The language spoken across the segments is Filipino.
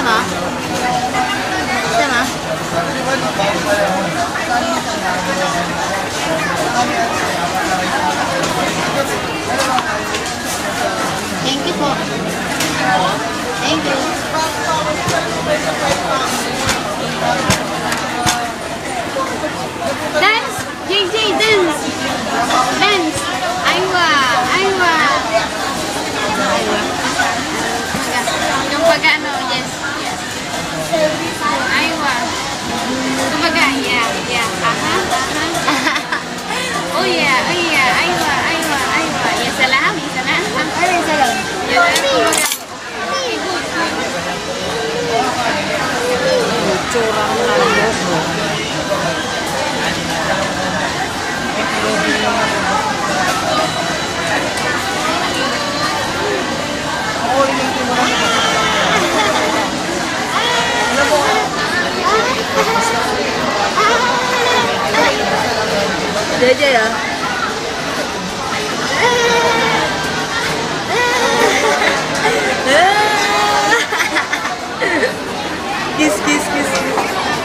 mo? Gusto mo? Thank you po. Thank you. Dance! JJ, dance! Dance! Aywa! Aywa! Aywa. Yung pag-ano, yes. Yes. Aywa. Kumbaga, yeah, yeah. Aha, aha. Oh yeah, oh yeah. Aywa, aywa, aywa. Isa lang, isa lang. Ay, isa lang. Yan lang, kumbaga. Curang lang mo. JJ ya? Kiss, kiss, kiss.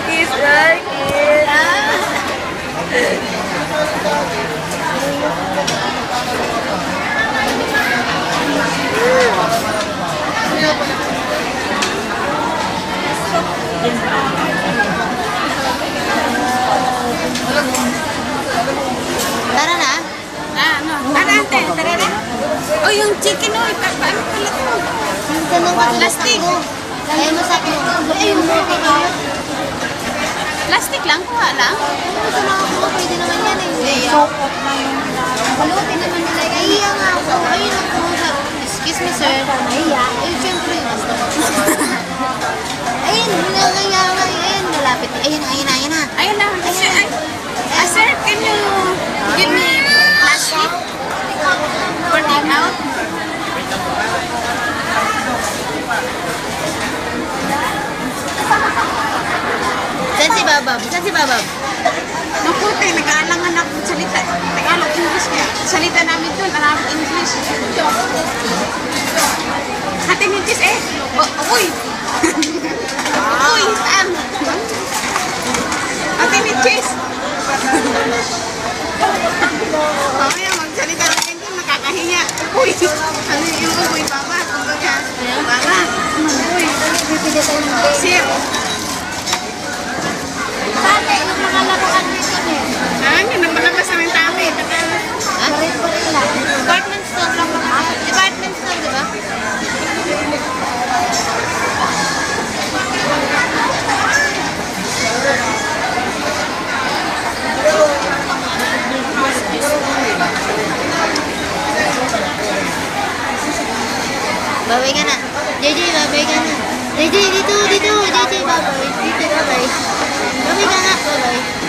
Kiss, right? Kiss. Tara na? Ano? Tara, ate. Tara na. O, yung chicken, o. Paano pala ito? Yung tanong ka Plastic. Ayaw mo sa akin. Ayaw mo sa akin. Plastic lang? Kuha lang? Ito na ako. Pwede naman yan eh. Sokot na yung Balutin naman nila. Nahiya nga ako. Ayun ako. Excuse me, sir. Nahiya? Eh, syempre. Ayun, hinangaya nga. Ayun, malapit. Ayun, ayun, ayun na. Ayun na. Sir, can you give me plastic for take out? Saan si Babab? Saan si Babab? Naku, nag-aalangan ako salita. Tagalog, English kaya. Salita namin doon, Arab, English. Hati ni Cheese eh. Uy! Uy, saan? Hati ni Cheese. Mamaya magsalita namin doon, nakakahiya. Uy! Ano yung uy, baba? Kumbaga, baba. Uy! Sir! Pate, yung mga laruan nito eh. Yun ang malabas namin tabi. Ha? Department store lang ba? Department store, di ba? Babay ka na. JJ, babay ka na. JJ, dito, dito. JJ, babay. Dito, babay. Babay ka na, babay.